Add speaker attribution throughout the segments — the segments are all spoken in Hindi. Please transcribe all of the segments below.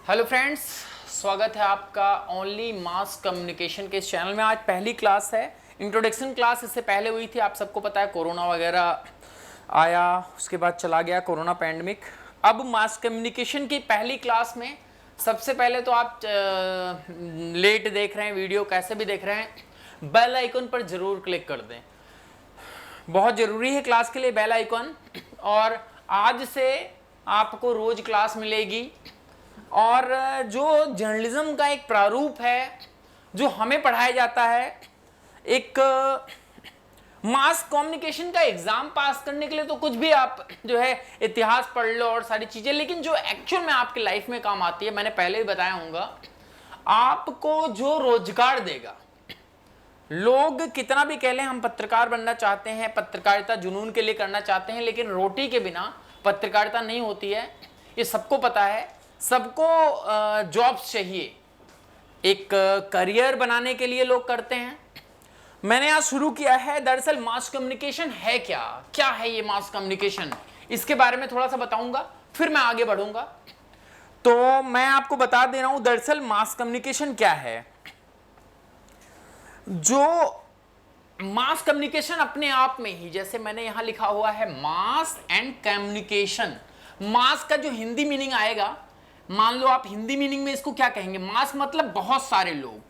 Speaker 1: हेलो फ्रेंड्स, स्वागत है आपका ओनली मास कम्युनिकेशन के इस चैनल में। आज पहली क्लास है, इंट्रोडक्शन क्लास। इससे पहले हुई थी, आप सबको पता है, कोरोना वगैरह आया, उसके बाद चला गया कोरोना पैंडमिक। अब मास कम्युनिकेशन की पहली क्लास में सबसे पहले तो आप लेट देख रहे हैं वीडियो, कैसे भी देख रहे हैं, बेल आइकन पर जरूर क्लिक कर दें। बहुत ज़रूरी है क्लास के लिए बेल आइकन। और आज से आपको रोज क्लास मिलेगी। और जो जर्नलिज्म का एक प्रारूप है जो हमें पढ़ाया जाता है, एक मास कम्युनिकेशन का एग्जाम पास करने के लिए तो कुछ भी आप जो है इतिहास पढ़ लो और सारी चीजें, लेकिन जो एक्चुअल में आपकी लाइफ में काम आती है, मैंने पहले भी बताया होगा, आपको जो रोजगार देगा। लोग कितना भी कह लें हम पत्रकार बनना चाहते हैं, पत्रकारिता जुनून के लिए करना चाहते हैं, लेकिन रोटी के बिना पत्रकारिता नहीं होती है, ये सबको पता है। सबको जॉब्स चाहिए, एक करियर बनाने के लिए लोग करते हैं। मैंने आज शुरू किया है, दरअसल मास कम्युनिकेशन है क्या, क्या है ये मास कम्युनिकेशन, इसके बारे में थोड़ा सा बताऊंगा, फिर मैं आगे बढ़ूंगा। तो मैं आपको बता दे रहा हूं दरअसल मास कम्युनिकेशन क्या है। जो मास कम्युनिकेशन अपने आप में ही, जैसे मैंने यहां लिखा हुआ है मास एंड कम्युनिकेशन, मास का जो हिंदी मीनिंग आएगा, मान लो आप हिंदी मीनिंग में इसको क्या कहेंगे, मास मतलब बहुत सारे लोग,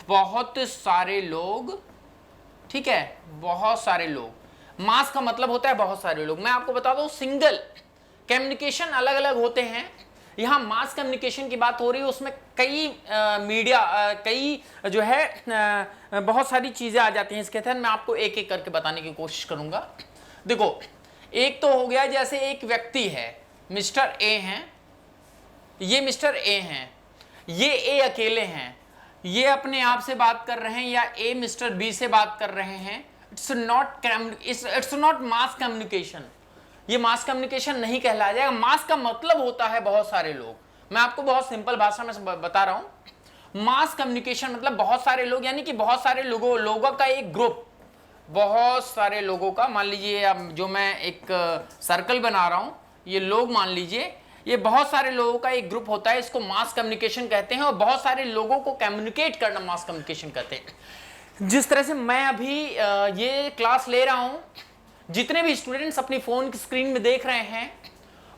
Speaker 1: बहुत सारे लोग, ठीक है, बहुत सारे लोग। मास का मतलब होता है बहुत सारे लोग। मैं आपको बता दूं, सिंगल कम्युनिकेशन अलग अलग होते हैं। यहां मास कम्युनिकेशन की बात हो रही है, उसमें कई मीडिया, कई जो है बहुत सारी चीजें आ जाती हैं इसके तहत। मैं आपको एक एक करके बताने की कोशिश करूंगा। देखो, एक तो हो गया, जैसे एक व्यक्ति है, मिस्टर ए हैं, ये मिस्टर ए हैं, ये ए अकेले हैं, ये अपने आप से बात कर रहे हैं, या ए मिस्टर बी से बात कर रहे हैं। It's not mass communication. ये मास कम्युनिकेशन नहीं कहलाया जाएगा। मास का मतलब होता है बहुत सारे लोग। मैं आपको बहुत सिंपल भाषा में बता रहा हूं। मास कम्युनिकेशन मतलब बहुत सारे लोग, यानी कि बहुत सारे लोगों का एक ग्रुप, बहुत सारे लोगों का। मान लीजिए अब जो मैं एक सर्कल बना रहा हूं, ये लोग मान लीजिए, ये बहुत सारे लोगों का एक ग्रुप होता है, इसको मास कम्युनिकेशन कहते हैं। और बहुत सारे लोगों को कम्युनिकेट करना मास कम्युनिकेशन कहते हैं। जिस तरह से मैं अभी ये क्लास ले रहा हूं, जितने भी स्टूडेंट्स अपनी फोन की स्क्रीन में देख रहे हैं,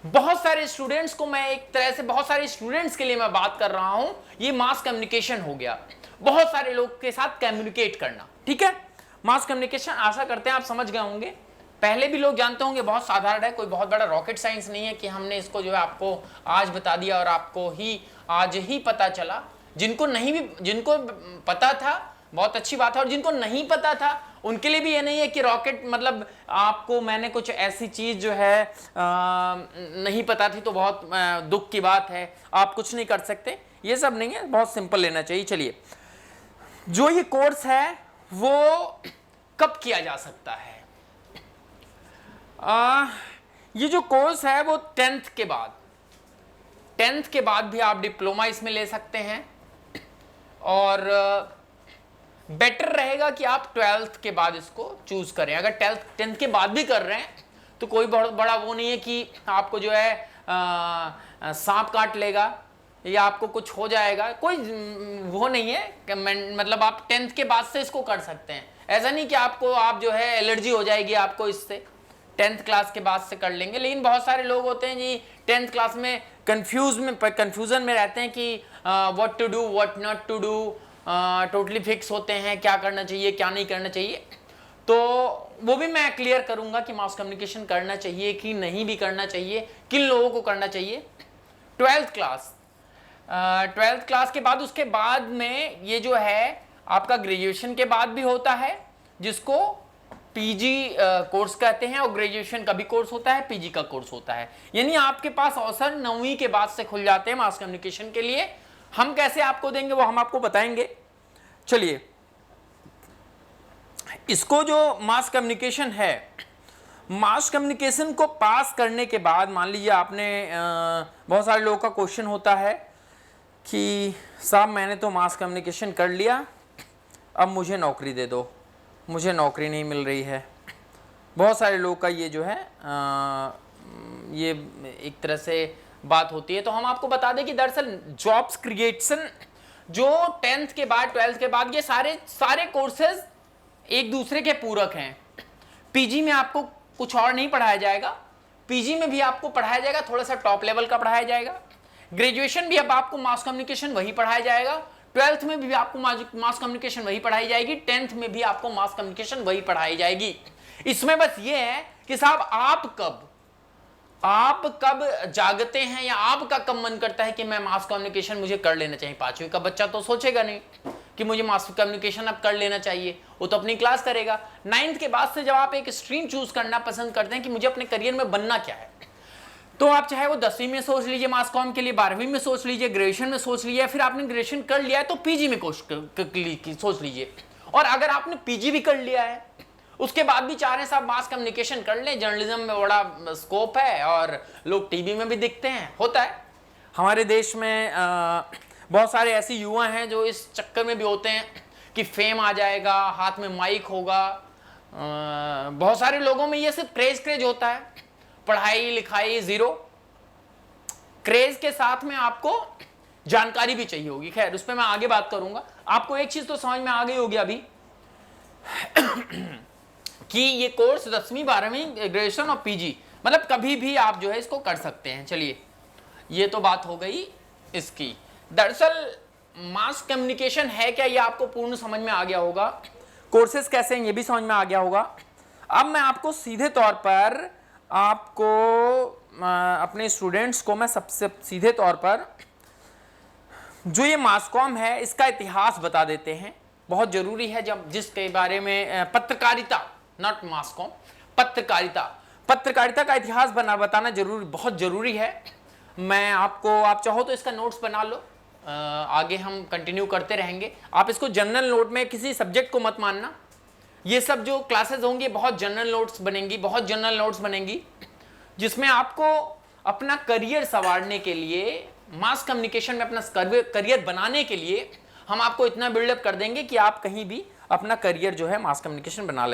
Speaker 1: बहुत सारे स्टूडेंट्स को मैं एक तरह से, बहुत सारे स्टूडेंट्स के लिए मैं बात कर रहा हूं, ये मास कम्युनिकेशन हो गया। बहुत सारे लोग के साथ कम्युनिकेट करना, ठीक है, मास कम्युनिकेशन। आशा करते हैं आप समझ गए होंगे। पहले भी लोग जानते होंगे, बहुत साधारण है, कोई बहुत बड़ा रॉकेट साइंस नहीं है कि हमने इसको जो है आपको आज बता दिया और आपको ही आज ही पता चला। जिनको पता था, बहुत अच्छी बात है, और जिनको नहीं पता था उनके लिए भी ये नहीं है कि रॉकेट मतलब आपको मैंने कुछ ऐसी चीज जो है नहीं पता थी तो बहुत दुख की बात है, आप कुछ नहीं कर सकते, ये सब नहीं है, बहुत सिंपल लेना चाहिए। चलिए, जो ये कोर्स है वो कब किया जा सकता है? ये जो कोर्स है वो 10th के बाद, 10th के बाद भी आप डिप्लोमा इसमें ले सकते हैं। और बेटर रहेगा कि आप 12th के बाद इसको चूज करें। अगर 10th के बाद भी कर रहे हैं तो कोई बहुत बड़ा वो नहीं है कि आपको जो है सांप काट लेगा या आपको कुछ हो जाएगा, कोई वो नहीं है। मतलब आप 10th के बाद से इसको कर सकते हैं। ऐसा नहीं कि आपको आप जो है एलर्जी हो जाएगी आपको इससे, 10th क्लास के बाद से कर लेंगे। लेकिन बहुत सारे लोग होते हैं जी 10th क्लास में कंफ्यूजन में रहते हैं कि what to do what not to do, totally fix होते हैं क्या करना चाहिए क्या नहीं करना चाहिए। तो वो भी मैं क्लियर करूंगा कि मास कम्युनिकेशन करना चाहिए कि नहीं भी करना चाहिए, किन लोगों को करना चाहिए। 12th क्लास के बाद, उसके बाद में ये जो है आपका ग्रेजुएशन के बाद भी होता है, जिसको पीजी कोर्स कहते हैं, और ग्रेजुएशन का भी कोर्स होता है, पीजी का कोर्स होता है। यानी आपके पास अवसर 9वीं के बाद से खुल जाते हैं मास कम्युनिकेशन के लिए। हम कैसे आपको देंगे वो हम आपको बताएंगे। चलिए, इसको जो मास कम्युनिकेशन है, मास कम्युनिकेशन को पास करने के बाद, मान लीजिए आपने बहुत सारे लोगों का क्वेश्चन होता है कि साहब मैंने तो मास कम्युनिकेशन कर लिया, अब मुझे नौकरी दे दो, मुझे नौकरी नहीं मिल रही है। बहुत सारे लोग का ये जो है ये एक तरह से बात होती है। तो हम आपको बता दें कि दरअसल जॉब्स क्रिएशन जो 10th के बाद 12th के बाद ये सारे कोर्सेज एक दूसरे के पूरक हैं। पीजी में आपको कुछ और नहीं पढ़ाया जाएगा, पीजी में भी आपको पढ़ाया जाएगा थोड़ा सा टॉप लेवल का पढ़ाया जाएगा। ग्रेजुएशन भी अब आपको मास कम्युनिकेशन वही पढ़ाया जाएगा, 12th में भी आपको मास कम्युनिकेशन वही पढ़ाई जाएगी, 10th में भी आपको मास कम्युनिकेशन वही पढ़ाई जाएगी। इसमें बस ये है कि साहब आप कब जागते हैं या आपका कब मन करता है कि मैं मास कम्युनिकेशन मुझे कर लेना चाहिए। 5वीं का बच्चा तो सोचेगा नहीं कि मुझे मास कम्युनिकेशन अब कर लेना चाहिए, वो तो अपनी क्लास करेगा। 9th के बाद से जब आप एक स्ट्रीम चूज करना पसंद करते हैं कि मुझे अपने करियर में बनना क्या है, तो आप चाहे वो 10वीं में सोच लीजिए मास कॉम के लिए, 12वीं में सोच लीजिए, ग्रेजुएशन में सोच लीजिए, फिर आपने ग्रेजुएशन कर लिया है तो पीजी में सोच लीजिए। और अगर आपने पीजी भी कर लिया है उसके बाद भी चाह रहे हैं साहब मास कम्युनिकेशन कर लें, जर्नलिज्म में बड़ा स्कोप है और लोग टीवी में भी दिखते हैं, होता है। हमारे देश में बहुत सारे ऐसे युवा हैं जो इस चक्कर में भी होते हैं कि फेम आ जाएगा, हाथ में माइक होगा। बहुत सारे लोगों में ये सिर्फ क्रेज होता है, पढ़ाई लिखाई जीरो। क्रेज के साथ में आपको जानकारी भी चाहिए होगी, खैर उस पर मैं आगे बात करूंगा। आपको एक चीज तो समझ में आ गई होगी अभी कि ये कोर्स 10वीं 12वीं ग्रेजुएशन और पीजी मतलब कभी भी आप जो है इसको कर सकते हैं। चलिए ये तो बात हो गई इसकी। दरअसल मास कम्युनिकेशन है क्या, ये आपको पूर्ण समझ में आ गया होगा। कोर्सेज कैसे हैं ये भी समझ में आ गया होगा। अब मैं आपको सीधे तौर पर अपने स्टूडेंट्स को मैं सबसे सीधे तौर पर जो ये मास कॉम है इसका इतिहास बता देते हैं। बहुत जरूरी है जब जिसके बारे में पत्रकारिता, नॉट मास कॉम, पत्रकारिता का इतिहास बताना बहुत जरूरी है। मैं आपको, आप चाहो तो इसका नोट्स बना लो, आगे हम कंटिन्यू करते रहेंगे। आप इसको जनरल नोट में किसी सब्जेक्ट को मत मानना, ये सब जो क्लासेस होंगी बहुत जनरल नोट्स बनेंगी जिसमें आपको अपना करियर संवारने के लिए, मास कम्युनिकेशन में अपना करियर बनाने के लिए हम आपको इतना बिल्डअप कर देंगे कि आप कहीं भी अपना करियर जो है मास कम्युनिकेशन बना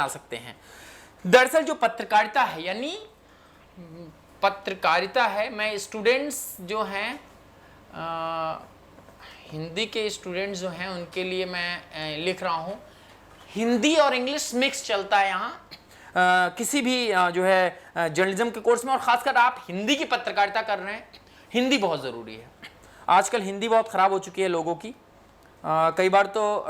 Speaker 1: सकते हैं। दरअसल जो पत्रकारिता है, मैं स्टूडेंट्स जो हैं हिंदी के स्टूडेंट्स जो हैं उनके लिए मैं लिख रहा हूँ। हिंदी और इंग्लिश मिक्स चलता है यहाँ किसी भी जो है जर्नलिज्म के कोर्स में, और खासकर आप हिंदी की पत्रकारिता कर रहे हैं, हिंदी बहुत ज़रूरी है। आजकल हिंदी बहुत ख़राब हो चुकी है लोगों की। कई बार तो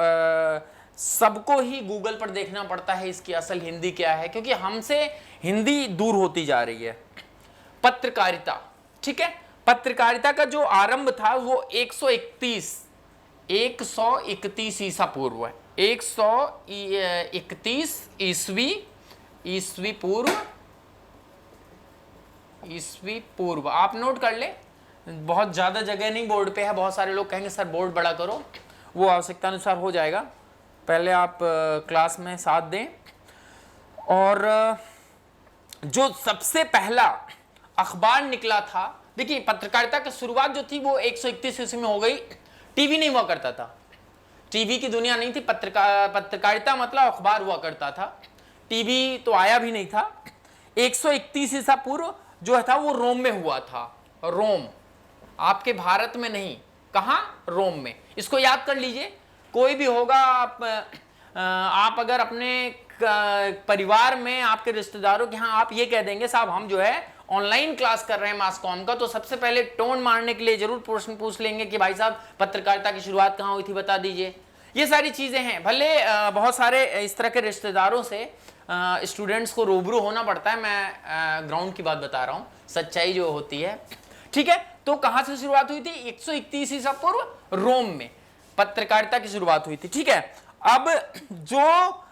Speaker 1: सबको ही गूगल पर देखना पड़ता है इसकी असल हिंदी क्या है, क्योंकि हमसे हिंदी दूर होती जा रही है। पत्रकारिता, ठीक है, पत्रकारिता का जो आरंभ था वो 131 ईसा पूर्व है, 131 ईस्वी पूर्व आप नोट कर ले। बहुत ज़्यादा जगह नहीं बोर्ड पे है, बहुत सारे लोग कहेंगे सर बोर्ड बड़ा करो, वो आवश्यकता अनुसार हो जाएगा, पहले आप क्लास में साथ दें। और जो सबसे पहला अखबार निकला था, देखिए पत्रकारिता की शुरुआत जो थी वो 131 ईस्वी में हो गई। टीवी नहीं हुआ करता था, टीवी की दुनिया नहीं थी, पत्रकारिता मतलब अखबार हुआ करता था, टीवी तो आया भी नहीं था। 131 ईसा पूर्व जो था वो रोम में हुआ था। रोम, आपके भारत में नहीं, कहाँ, रोम में। इसको याद कर लीजिए, कोई भी होगा, आप अगर अपने परिवार में आपके रिश्तेदारों के यहाँ आप ये कह देंगे साहब हम जो है ऑनलाइन क्लास कर रहे हैं मास कॉम का, तो सबसे पहले टोन मारने के लिए जरूर प्रश्न पूछ लेंगे कि भाई साहब पत्रकारिता की शुरुआत कहाँ हुई थी बता दीजिए। ये सारी चीज़ें हैं। भले बहुत सारे इस तरह के रिश्तेदारों से स्टूडेंट्स को रूबरू होना पड़ता है, मैं ग्राउंड की बात बता रहा हूँ, सच्चाई जो होती है, ठीक है। तो कहाँ से शुरुआत हुई थी? 131 ईसा पूर्व रोम में पत्रकारिता की शुरुआत हुई थी, ठीक है। अब जो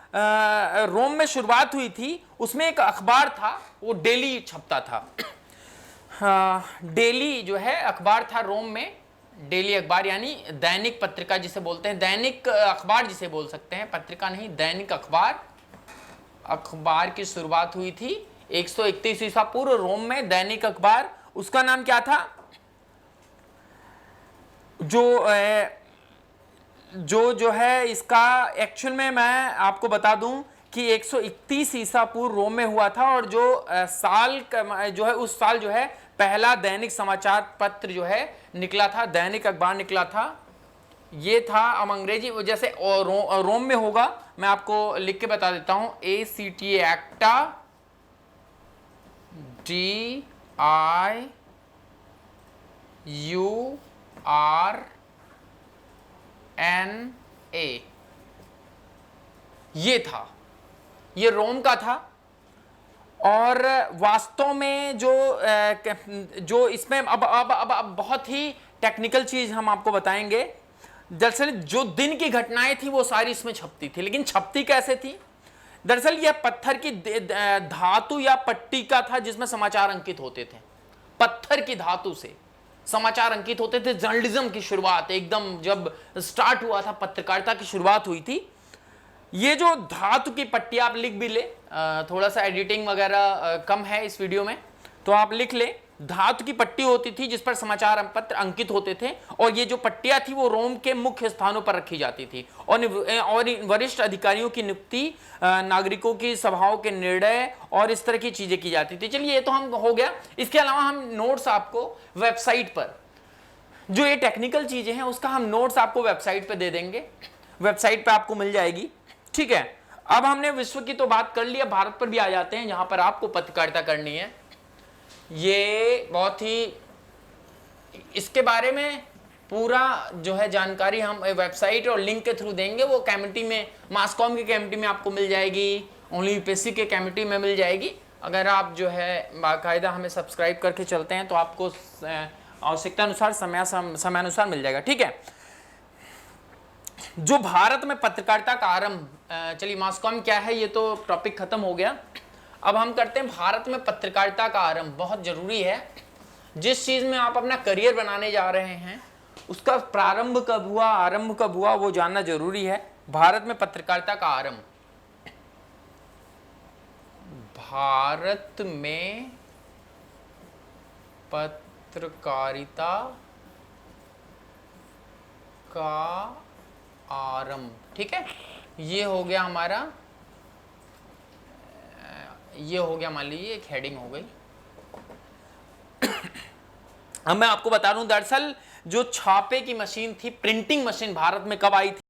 Speaker 1: रोम में शुरुआत हुई थी उसमें एक अखबार था, वो डेली छपता था। डेली जो है अखबार था रोम में, डेली अखबार यानी दैनिक पत्रिका जिसे बोलते हैं, दैनिक अखबार जिसे बोल सकते हैं, पत्रिका नहीं, दैनिक अखबार। अखबार की शुरुआत हुई थी 131 ईसा पूर्व रोम में, दैनिक अखबार। उसका नाम क्या था? जो है इसका एक्चुअल में मैं आपको बता दूं कि 131 ईसा पूर्व रोम में हुआ था, और जो साल जो है उस साल जो है पहला दैनिक समाचार पत्र जो है निकला था, दैनिक अखबार निकला था, ये था। अब अंग्रेजी जैसे रोम में होगा, मैं आपको लिख के बता देता हूं, ACTA एक्टा DIURNA, ये था, ये रोम का था। और वास्तव में जो इसमें अब बहुत ही टेक्निकल चीज हम आपको बताएंगे। दरअसल जो दिन की घटनाएं थी वो सारी इसमें छपती थी, लेकिन छपती कैसे थी? दरअसल यह पत्थर की धातु या पट्टी का था जिसमें समाचार अंकित होते थे। पत्थर की धातु से समाचार अंकित होते थे। जर्नलिज्म की शुरुआत एकदम जब स्टार्ट हुआ था, पत्रकारिता की शुरुआत हुई थी, ये जो धातु की पट्टी, आप लिख भी ले, थोड़ा सा एडिटिंग वगैरह कम है इस वीडियो में, तो आप लिख ले, धातु की पट्टी होती थी जिस पर समाचार पत्र अंकित होते थे। और ये जो पट्टियां थी वो रोम के मुख्य स्थानों पर रखी जाती थी और वरिष्ठ अधिकारियों की नियुक्ति, नागरिकों की सभाओं के निर्णय और इस तरह की चीजें की जाती थी। चलिए, ये तो हम हो गया। इसके अलावा हम नोट्स आपको वेबसाइट पर, जो ये टेक्निकल चीजें हैं उसका हम नोट्स आपको वेबसाइट पर दे देंगे, वेबसाइट पर आपको मिल जाएगी। ठीक है, अब हमने विश्व की तो बात कर ली, अब भारत पर भी आ जाते हैं, जहां पर आपको पत्रकारिता करनी है। ये बहुत ही, इसके बारे में पूरा जो है जानकारी हम वेबसाइट और लिंक के थ्रू देंगे। वो कमेटी में, मासकॉम की कमेटी में आपको मिल जाएगी, ओनली यूपीएससी के कमेटी में मिल जाएगी। अगर आप जो है बाकायदा हमें सब्सक्राइब करके चलते हैं तो आपको आवश्यकता अनुसार समयानुसार मिल जाएगा। ठीक है, जो भारत में पत्रकारिता का आरंभ, चलिए मासकॉम क्या है ये तो टॉपिक खत्म हो गया। अब हम करते हैं भारत में पत्रकारिता का आरंभ। बहुत जरूरी है, जिस चीज में आप अपना करियर बनाने जा रहे हैं उसका प्रारंभ कब हुआ, आरंभ कब हुआ, वो जानना जरूरी है। भारत में पत्रकारिता का आरंभ, भारत में पत्रकारिता का आरंभ, ठीक है, ये हो गया हमारा, ये हो गया, मान लीजिए एक हेडिंग हो गई। अब मैं आपको बता दूं, दरअसल जो छापे की मशीन थी, प्रिंटिंग मशीन भारत में कब आई थी?